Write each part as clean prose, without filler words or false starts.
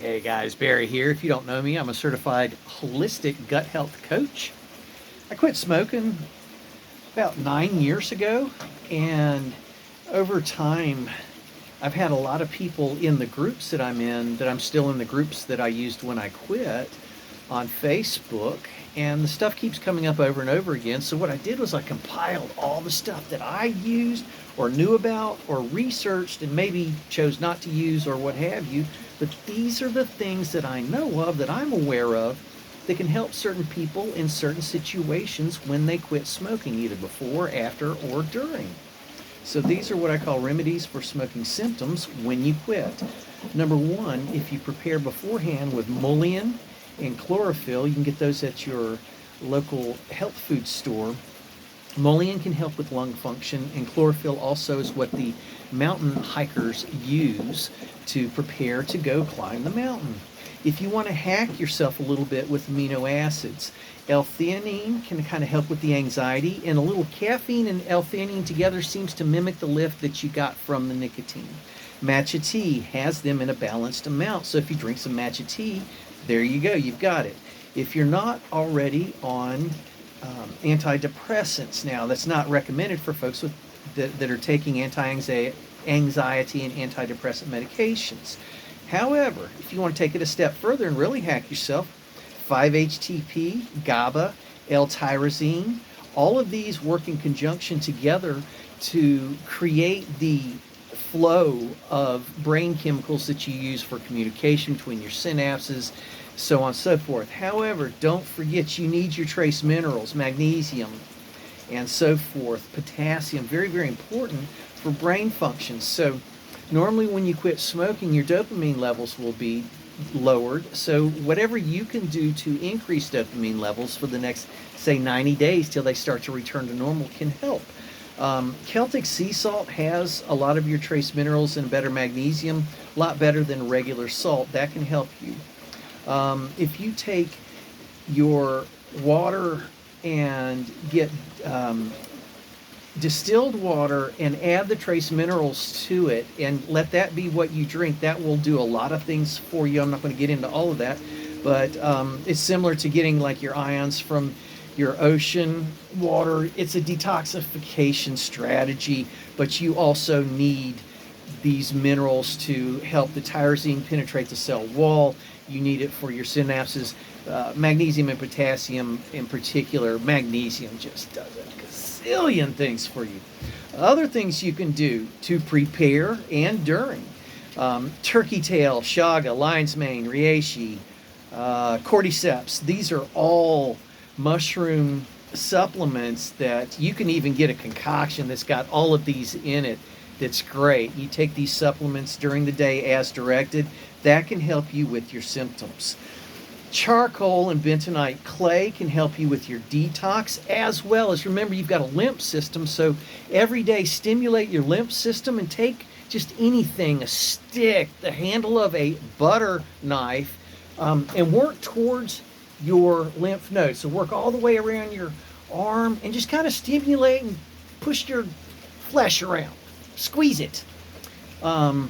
Hey guys, Barry here. If you don't know me, I'm a certified holistic gut health coach. I quit smoking about 9 years ago, and over time, I've had a lot of people in the groups that I'm in, that I'm still in the groups that I used when I quit on Facebook, and the stuff keeps coming up over and over again. So, what I did was I compiled all the stuff that I used or knew about or researched and maybe chose not to use or what have you. But these are the things that I know of, that I'm aware of, that can help certain people in certain situations when they quit smoking, either before, after, or during. So these are what I call remedies for smoking symptoms when you quit. Number one, if you prepare beforehand with mullein and chlorophyll, you can get those at your local health food store. Mullein can help with lung function, and chlorophyll also is what the mountain hikers use to prepare to go climb the mountain. If you want to hack yourself a little bit with amino acids, L-theanine can kind of help with the anxiety, and a little caffeine and L-theanine together seems to mimic the lift that you got from the nicotine. Matcha tea has them in a balanced amount, so if you drink some matcha tea, there you go, you've got it. If you're not already on antidepressants, now that's not recommended for folks that are taking anxiety and antidepressant medications. However, if you want to take it a step further and really hack yourself, 5-HTP, GABA, L-tyrosine, all of these work in conjunction together to create the flow of brain chemicals that you use for communication between your synapses, so on and so forth. However, don't forget you need your trace minerals, magnesium, and so forth. Potassium, very, very important for brain function. So normally when you quit smoking, your dopamine levels will be lowered. So whatever you can do to increase dopamine levels for the next, say, 90 days till they start to return to normal can help. Celtic sea salt has a lot of your trace minerals and better magnesium, a lot better than regular salt. That can help you. If you take your water and get distilled water and add the trace minerals to it and let that be what you drink, that will do a lot of things for you. I'm not going to get into all of that, but it's similar to getting like your ions from your ocean water. It's a detoxification strategy, but you also need these minerals to help the tyrosine penetrate the cell wall. You need it for your synapses. Magnesium and potassium in particular. Magnesium just does a gazillion things for you. Other things you can do to prepare and during. Turkey tail, chaga, lion's mane, reishi, cordyceps. These are all mushroom supplements that you can even get a concoction that's got all of these in it. That's great. You take these supplements during the day as directed. That can help you with your symptoms. Charcoal and bentonite clay can help you with your detox, as well as, remember, you've got a lymph system, so every day stimulate your lymph system and take just anything, a stick, the handle of a butter knife, and work towards your lymph nodes. So work all the way around your arm and just kind of stimulate and push your flesh around. Squeeze it. And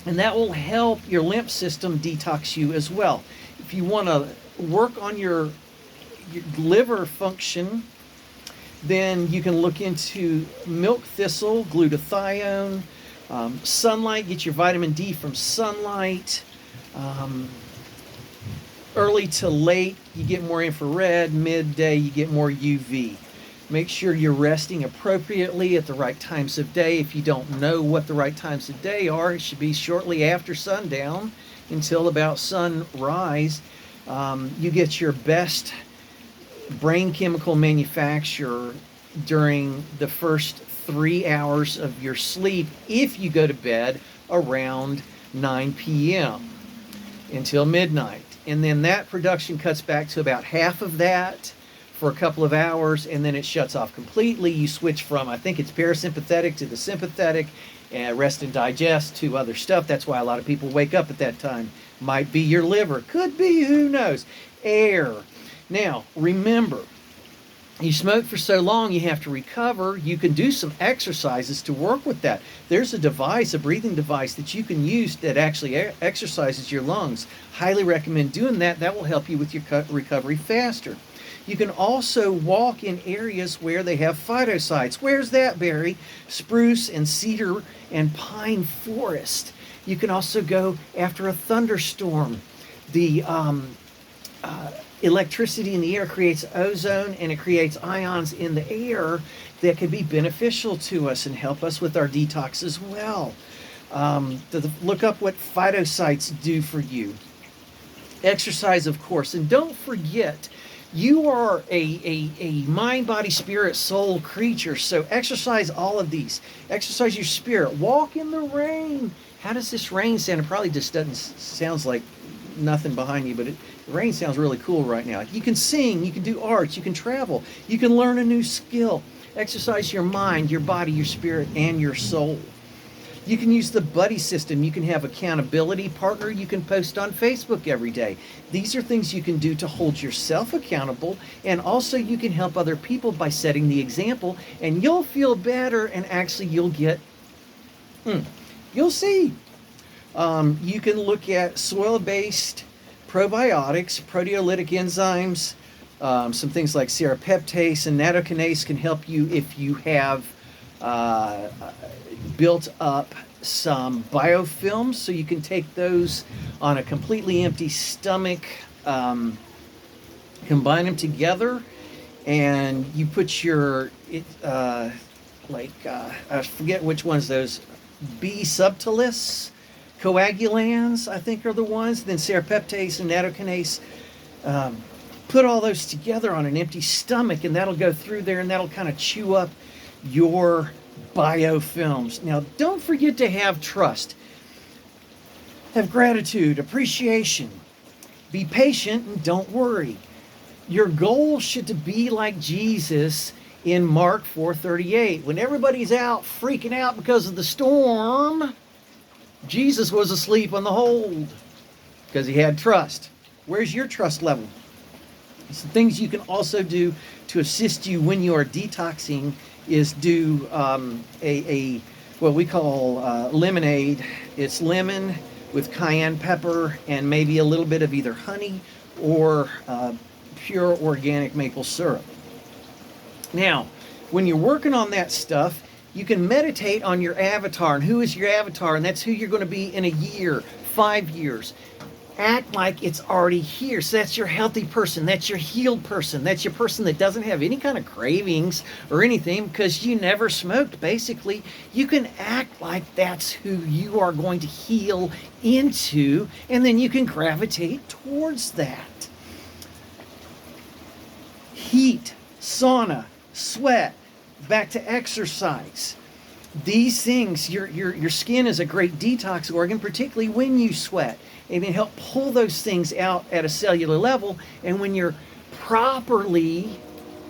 that will help your lymph system detox you as well. If you want to work on your liver function, then you can look into milk thistle, glutathione, sunlight, get your vitamin D from sunlight. Early to late, you get more infrared. Midday, you get more UV. Make sure you're resting appropriately at the right times of day. If you don't know what the right times of day are, it should be shortly after sundown until about sunrise. You get your best brain chemical manufacture during the first 3 hours of your sleep if you go to bed around 9 p.m. until midnight. And then that production cuts back to about half of that for a couple of hours, and then it shuts off completely. You switch from, I think it's parasympathetic to the sympathetic, and rest and digest to other stuff. That's why a lot of people wake up at that time. Might be your liver, could be, who knows. Air. Now, remember, You smoke for so long, you have to recover. You can do some exercises to work with that. There's a device, a breathing device that you can use that actually exercises your lungs. Highly recommend doing that. That will help you with your recovery faster. You can also walk in areas where they have phytocytes. Where's that, Barry? Spruce and cedar and pine forest. You can also go after a thunderstorm. The electricity in the air creates ozone, and it creates ions in the air that can be beneficial to us and help us with our detox as well. Look up what phytocytes do for you. Exercise, of course, and don't forget, you are a mind, body, spirit, soul creature. So exercise all of these. Exercise your spirit. Walk in the rain. How does this rain sound? It probably just doesn't sounds like nothing behind you, but the rain sounds really cool right now. You can sing, you can do arts, you can travel, you can learn a new skill. Exercise your mind, your body, your spirit, and your soul. You can use the buddy system. You can have accountability partner. You can post on Facebook every day. These are things you can do to hold yourself accountable, and also you can help other people by setting the example, and you'll feel better, and actually you'll get, you'll see. You can look at soil-based probiotics, proteolytic enzymes, some things like serrapeptase and nattokinase can help you if you have built up some biofilms, so you can take those on a completely empty stomach, combine them together, and you put your, I forget which ones, those B subtilis, coagulans, I think, are the ones, then serrapeptase and nattokinase. Put all those together on an empty stomach, and that'll go through there, and that'll kind of chew up your biofilms. Now, don't forget to have trust. Have gratitude, appreciation. Be patient and don't worry. Your goal should be like Jesus in Mark 4:38. When everybody's out freaking out because of the storm, Jesus was asleep on the hold because he had trust. Where's your trust level? Some things you can also do to assist you when you are detoxing is do what we call lemonade. It's lemon with cayenne pepper and maybe a little bit of either honey or pure organic maple syrup. Now, when you're working on that stuff, you can meditate on your avatar. And who is your avatar? And that's who you're going to be in a year, 5 years. Act like it's already here. So that's your healthy person. That's your healed person. That's your person that doesn't have any kind of cravings or anything because you never smoked, basically. You can act like that's who you are going to heal into, and then you can gravitate towards that. Heat, sauna, sweat, back to exercise. These things, your skin is a great detox organ, particularly when you sweat. It can help pull those things out at a cellular level. And when you're properly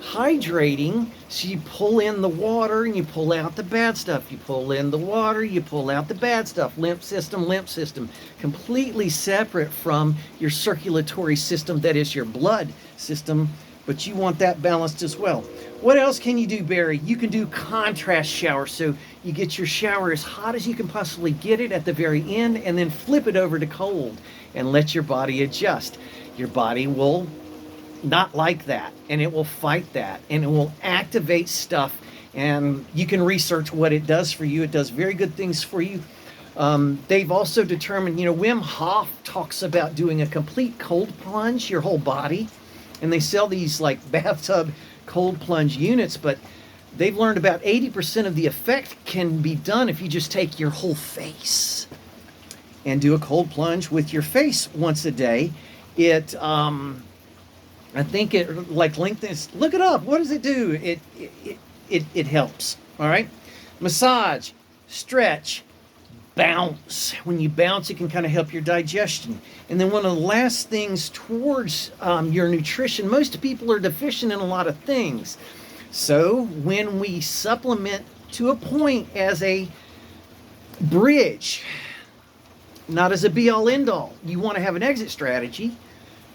hydrating, so you pull in the water and you pull out the bad stuff. You pull in the water, you pull out the bad stuff. Lymph system, completely separate from your circulatory system, that is your blood system. But you want that balanced as well. What else can you do, Barry? You can do contrast shower. So you get your shower as hot as you can possibly get it at the very end, and then flip it over to cold and let your body adjust. Your body will not like that, and it will fight that, and it will activate stuff. And you can research what it does for you. It does very good things for you. They've also determined, Wim Hof talks about doing a complete cold plunge, your whole body. And they sell these like bathtub cold plunge units, but they've learned about 80% of the effect can be done if you just take your whole face and do a cold plunge with your face once a day. It, I think it like lengthens. Look it up. What does it do? It helps. All right. Massage, stretch, bounce. When you bounce, it can kind of help your digestion. And then one of the last things towards your nutrition, most people are deficient in a lot of things. So when we supplement to a point as a bridge, not as a be-all, end-all, you want to have an exit strategy,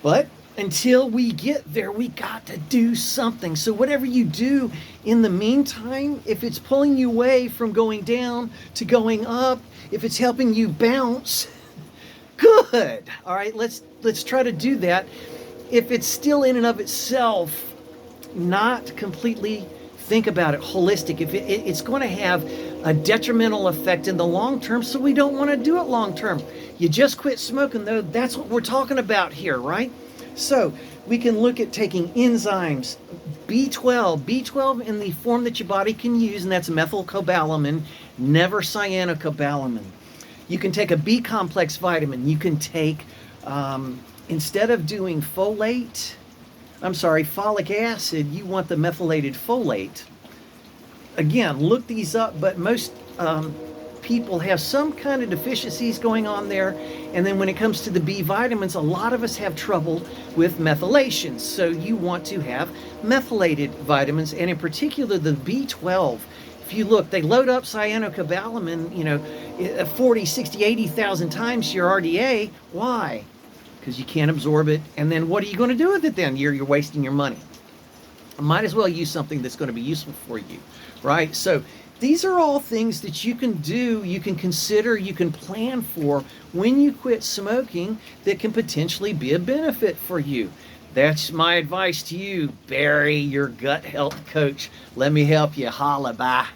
but until we get there, we got to do something. So whatever you do in the meantime, if it's pulling you away from going down to going up, if it's helping you bounce, good. All right, let's try to do that. If it's still in and of itself not completely, think about it holistic. If it's going to have a detrimental effect in the long term, so we don't want to do it long term. You just quit smoking, though. That's what we're talking about here, right? So we can look at taking enzymes, B12 in the form that your body can use, and that's methylcobalamin, never cyanocobalamin. You can take a B complex vitamin. You can take, instead of doing folic acid, you want the methylated folate. Again, look these up, but most people have some kind of deficiencies going on there. And then when it comes to the B vitamins, a lot of us have trouble with methylation. So you want to have methylated vitamins, and in particular the B12. If you look, they load up cyanocobalamin, 40, 60, 80,000 times your RDA. Why? Because you can't absorb it. And then what are you going to do with it then? You're wasting your money. Might as well use something that's going to be useful for you, right? So these are all things that you can do, you can consider, you can plan for when you quit smoking that can potentially be a benefit for you. That's my advice to you, Barry, your gut health coach. Let me help you. Holla, bye.